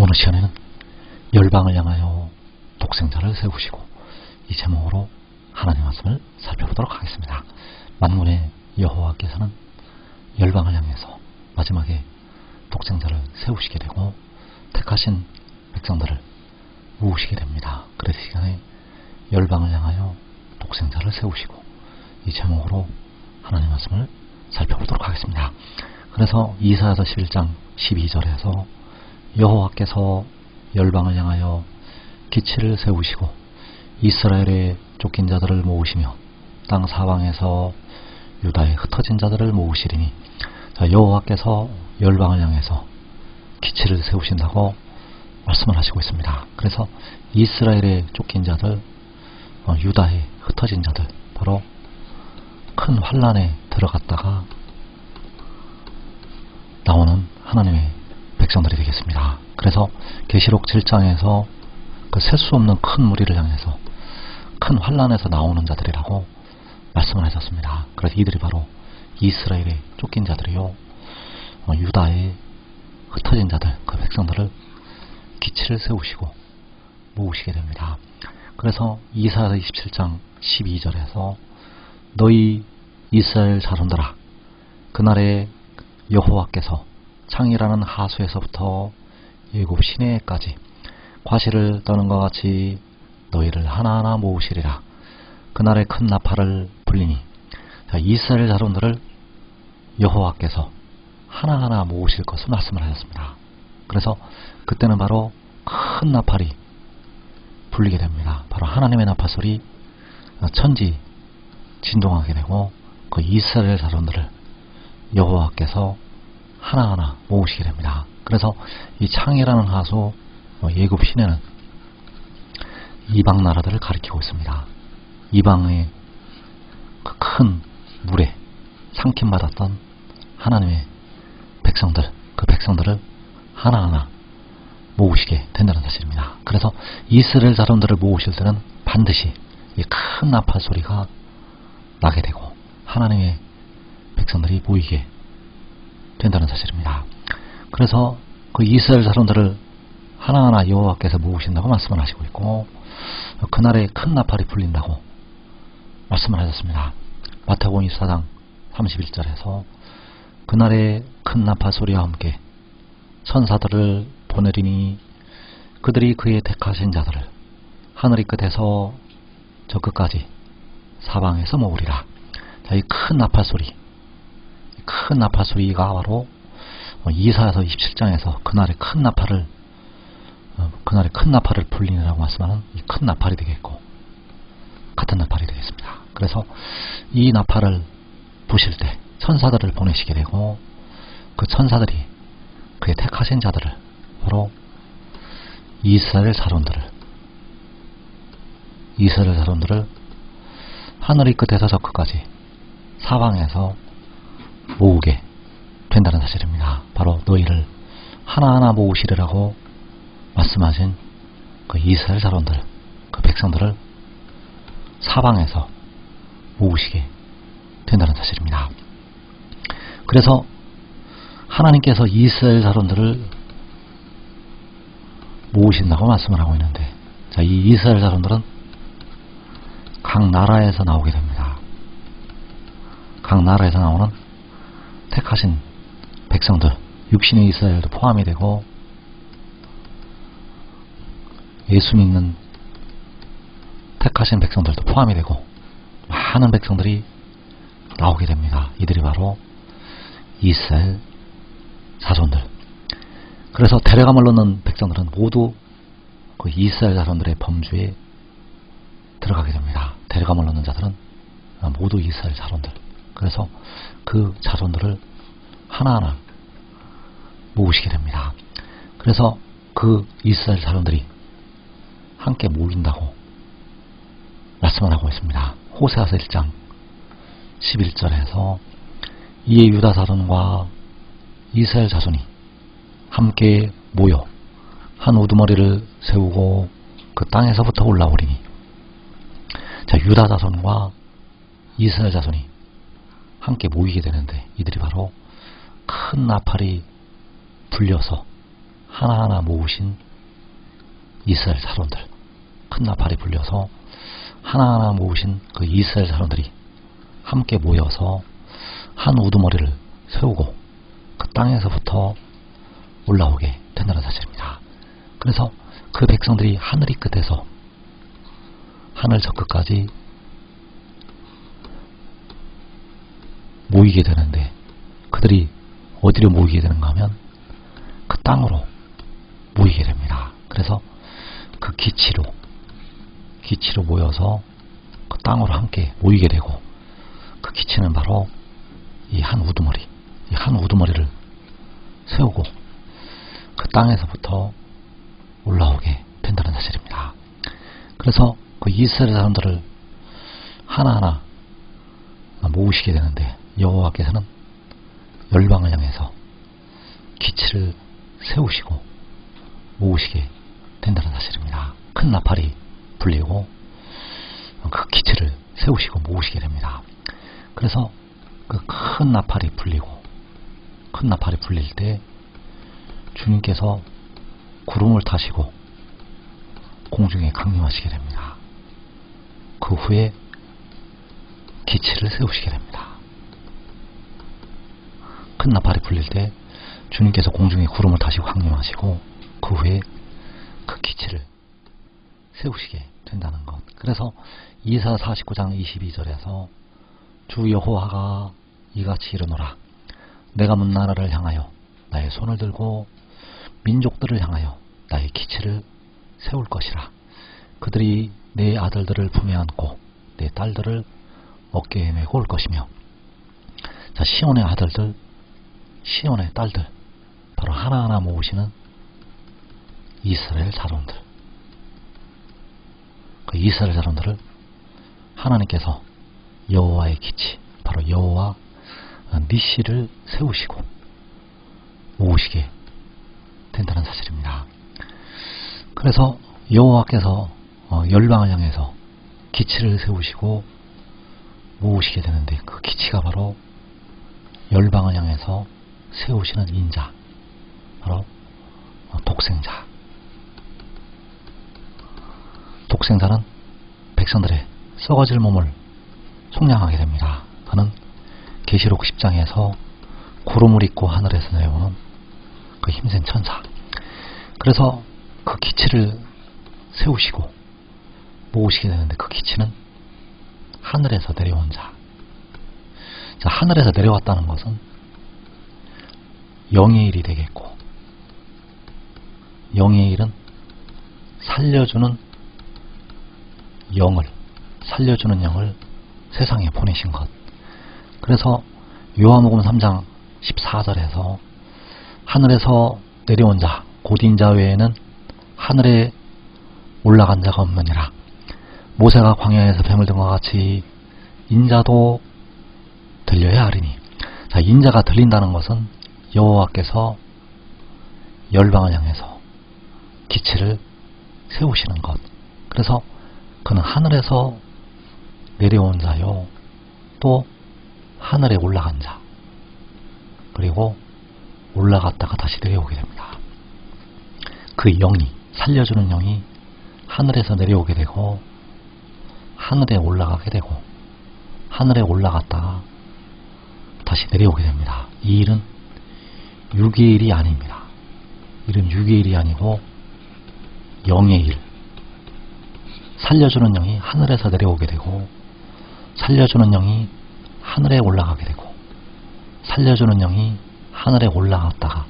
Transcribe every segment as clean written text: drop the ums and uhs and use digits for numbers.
이번 시간에는 열방을 향하여 독생자를 세우시고 이 제목으로 하나님 말씀을 살펴보도록 하겠습니다. 만군의 여호와께서는 열방을 향해서 마지막에 독생자를 세우시게 되고 택하신 백성들을 모으시게 됩니다. 그래서 이 시간에 열방을 향하여 독생자를 세우시고 이 제목으로 하나님 말씀을 살펴보도록 하겠습니다. 그래서 이사야서 11장 12절에서 여호와께서 열방을 향하여 기치를 세우시고 이스라엘의 쫓긴 자들을 모으시며 땅 사방에서 유다의 흩어진 자들을 모으시리니, 여호와께서 열방을 향해서 기치를 세우신다고 말씀을 하시고 있습니다. 그래서 이스라엘의 쫓긴 자들, 유다의 흩어진 자들, 바로 큰 환란에 들어갔다가 나오는 하나님의 백성들이 되겠습니다. 그래서 계시록 7장에서 그 셀 수 없는 큰 무리를 향해서 큰 환란에서 나오는 자들이라고 말씀을 하셨습니다. 그래서 이들이 바로 이스라엘의 쫓긴 자들이요, 유다의 흩어진 자들, 그 백성들을 기치를 세우시고 모으시게 됩니다. 그래서 이사야 27장 12절에서 너희 이스라엘 자손들아, 그날에 여호와께서 창이라는 하수에서부터 일곱 시내까지 과실을 떠는 것 같이 너희를 하나하나 모으시리라. 그날에 큰 나팔을 불리니, 이스라엘 자손들을 여호와께서 하나하나 모으실 것을 말씀을 하셨습니다. 그래서 그때는 바로 큰 나팔이 불리게 됩니다. 바로 하나님의 나팔 소리, 천지 진동하게 되고 그 이스라엘 자손들을 여호와께서 하나하나 모으시게 됩니다. 그래서 이 창이라는 하수 예굽 시내는 이방 나라들을 가리키고 있습니다. 이방의 그 큰 물에 삼킴받았던 하나님의 백성들, 그 백성들을 하나하나 모으시게 된다는 사실입니다. 그래서 이스라엘 자손들을 모으실 때는 반드시 이 큰 나팔 소리가 나게 되고 하나님의 백성들이 모이게 된다는 사실입니다. 그래서 그 이스라엘 자손들을 하나하나 여호와께서 모으신다고 말씀을 하시고 있고, 그날에 큰 나팔이 불린다고 말씀을 하셨습니다. 마태복음 24장 31절에서 그날에 큰 나팔 소리와 함께 천사들을 보내리니 그들이 그의 택하신 자들을 하늘이 끝에서 저 끝까지 사방에서 모으리라. 이 큰 나팔 소리, 큰 나팔 소리가 바로 이사야서 27장에서 그날에 큰 나팔을 불리느라고 말씀하는 이 큰 나팔이 되겠고, 같은 나팔이 되겠습니다. 그래서 이 나팔을 부실 때 천사들을 보내시게 되고, 그 천사들이 그의 택하신 자들을, 바로 이스라엘 자손들을 하늘의 끝에서 저 끝까지 사방에서 모으게 된다는 사실입니다. 바로 너희를 하나하나 모으시리라고 말씀하신 그 이스라엘 자손들, 그 백성들을 사방에서 모으시게 된다는 사실입니다. 그래서 하나님께서 이스라엘 자손들을 모으신다고 말씀을 하고 있는데, 이 이스라엘 자손들은 각 나라에서 나오게 됩니다. 각 나라에서 나오는 택하신 백성들, 육신의 이스라엘도 포함이 되고 예수 믿는 택하신 백성들도 포함이 되고 많은 백성들이 나오게 됩니다. 이들이 바로 이스라엘 자손들. 그래서 데려감을 넣는 백성들은 모두 그 이스라엘 자손들의 범주에 들어가게 됩니다. 데려감을 넣는 자들은 모두 이스라엘 자손들. 그래서 그 자손들을 하나하나 모으시게 됩니다. 그래서 그 이스라엘 자손들이 함께 모인다고 말씀을 하고 있습니다. 호세아서 1장 11절에서 이에 유다 자손과 이스라엘 자손이 함께 모여 한 우두머리를 세우고 그 땅에서부터 올라오리니, 유다 자손과 이스라엘 자손이 함께 모이게 되는데, 이들이 바로 큰 나팔이 불려서 하나하나 모으신 이스라엘 자손들, 큰 나팔이 불려서 하나하나 모으신 그 이스라엘 자손들이 함께 모여서 한 우두머리를 세우고 그 땅에서부터 올라오게 된다는 사실입니다. 그래서 그 백성들이 하늘이 끝에서 하늘 저 끝까지 모이게 되는데, 그들이 어디로 모이게 되는가 하면 그 땅으로 모이게 됩니다. 그래서 그 기치로 모여서 그 땅으로 함께 모이게 되고, 그 기치는 바로 이 한 우두머리를 세우고 그 땅에서부터 올라오게 된다는 사실입니다. 그래서 그 이스라엘 사람들을 하나하나 모으시게 되는데, 여호와께서는 열방을 향해서 기치를 세우시고 모으시게 된다는 사실입니다. 큰 나팔이 불리고 그 기치를 세우시고 모으시게 됩니다. 그래서 그 큰 나팔이 불릴 때 주님께서 구름을 타시고 공중에 강림하시게 됩니다. 그 후에 기치를 세우시게 됩니다. 큰 나팔이 불릴 때 주님께서 공중에 구름을 타시고 강림하시고 그 후에 그 기치를 세우시게 된다는 것. 그래서 이사 49장 22절에서 주 여호와가 이같이 이르노라. 내가 문나라를 향하여 나의 손을 들고 민족들을 향하여 나의 기치를 세울 것이라. 그들이 내 아들들을 품에 안고 내 딸들을 어깨에 메고 올 것이며. 자, 시온의 아들들, 시온의 딸들, 바로 하나하나 모으시는 이스라엘 자손들. 그 이스라엘 자손들을 하나님께서 여호와의 기치, 바로 여호와 니시를 세우시고 모으시게 된다는 사실입니다. 그래서 여호와께서 열방을 향해서 기치를 세우시고 모으시게 되는데, 그 기치가 바로 열방을 향해서 세우시는 인자, 바로 독생자. 독생자는 백성들의 썩어질 몸을 속량하게 됩니다. 그는 계시록 10장에서 구름을 입고 하늘에서 내려오는 그 힘센 천사. 그래서 그 기치를 세우시고 모으시게 되는데, 그 기치는 하늘에서 내려온 자. 자, 하늘에서 내려왔다는 것은 영의 일이 되겠고, 영의 일은 살려주는 영을 세상에 보내신 것. 그래서 요한복음 3장 14절에서 하늘에서 내려온 자 곧 인자 외에는 하늘에 올라간 자가 없느니라. 모세가 광야에서 뱀을 든 것 같이 인자도 들려야 하리니. 자, 인자가 들린다는 것은 여호와께서 열방을 향해서 기치를 세우시는 것. 그래서 그는 하늘에서 내려온 자요, 또 하늘에 올라간 자, 그리고 올라갔다가 다시 내려오게 됩니다. 그 영이, 살려주는 영이 하늘에서 내려오게 되고 하늘에 올라가게 되고 하늘에 올라갔다가 다시 내려오게 됩니다. 이 일은 육의 일이 아닙니다. 이는 육의 일이 아니고 영의 일. 살려주는 영이 하늘에서 내려오게 되고 살려주는 영이 하늘에 올라가게 되고 살려주는 영이 하늘에 올라갔다가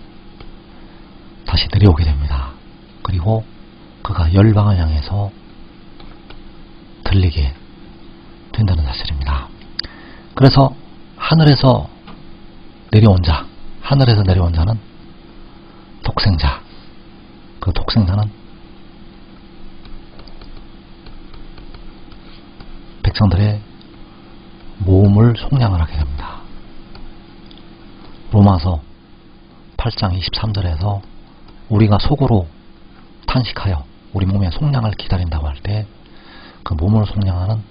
다시 내려오게 됩니다. 그리고 그가 열방을 향해서 들리게 된다는 사실입니다. 그래서 하늘에서 내려온 자는 독생자. 그 독생자는 백성들의 몸을 속량을 하게 됩니다. 로마서 8장 23절에서 우리가 속으로 탄식하여 우리 몸의 속량을 기다린다고 할 때 그 몸을 속량하는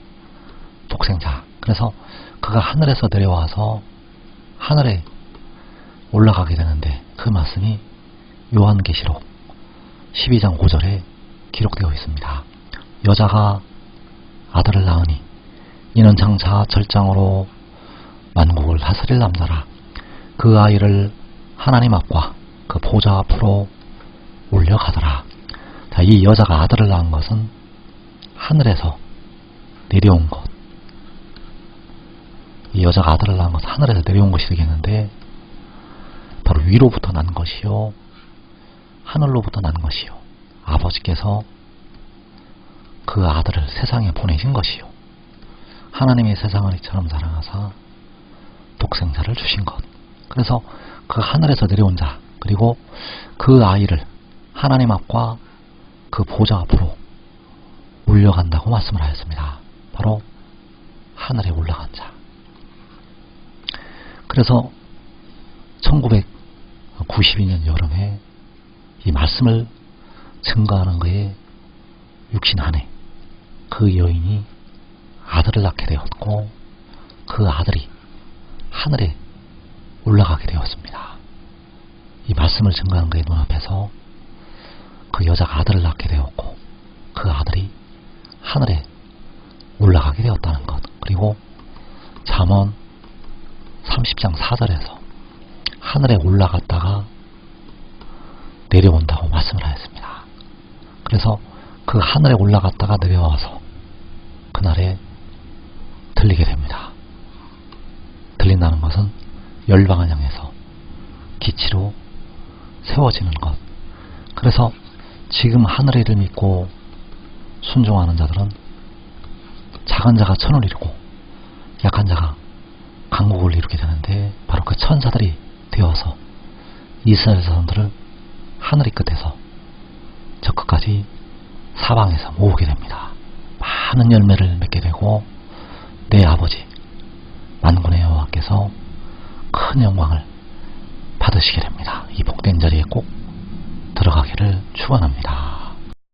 독생자. 그래서 그가 하늘에서 내려와서 하늘에 올라가게 되는데, 그 말씀이 요한계시록 12장 5절에 기록되어 있습니다. 여자가 아들을 낳으니 이는 장차 절장으로 만국을 다스릴 남자라. 그 아이를 하나님 앞과 그 보좌 앞으로 올려가더라. 자, 이 여자가 아들을 낳은 것은 하늘에서 내려온 것. 이 여자가 아들을 낳은 것은 하늘에서 내려온 것이 되겠는데, 바로 위로부터 난 것이요, 하늘로부터 난 것이요, 아버지께서 그 아들을 세상에 보내신 것이요, 하나님이 세상을 이처럼 사랑하사 독생자를 주신 것. 그래서 그 하늘에서 내려온 자, 그리고 그 아이를 하나님 앞과 그 보좌 앞으로 올려간다고 말씀을 하였습니다. 바로 하늘에 올라간 자. 그래서 1992년 여름에 이 말씀을 증거하는 그의 육신 안에 그 여인이 아들을 낳게 되었고, 그 아들이 하늘에 올라가게 되었습니다. 이 말씀을 증거하는 그의 눈앞에서 그 여자가 아들을 낳게 되었고, 그 아들이 하늘에 올라가게 되었다는 것. 그리고 잠언 30장 4절에서 하늘에 올라갔다가 내려온다고 말씀을 하였습니다. 그래서 그 하늘에 올라갔다가 내려와서 그날에 들리게 됩니다. 들린다는 것은 열방을 향해서 기치로 세워지는 것. 그래서 지금 하늘의 일을 믿고 순종하는 자들은 작은 자가 천을 이루고 약한 자가 강국을 이루게 되는데, 바로 그 천사들이 되어서 이스라엘 자손들을 하늘의 끝에서 저 끝까지 사방에서 모으게 됩니다. 많은 열매를 맺게 되고 내 아버지 만군의 여호와께서 큰 영광을 받으시게 됩니다. 이 복된 자리에 꼭 들어가기를 축원합니다.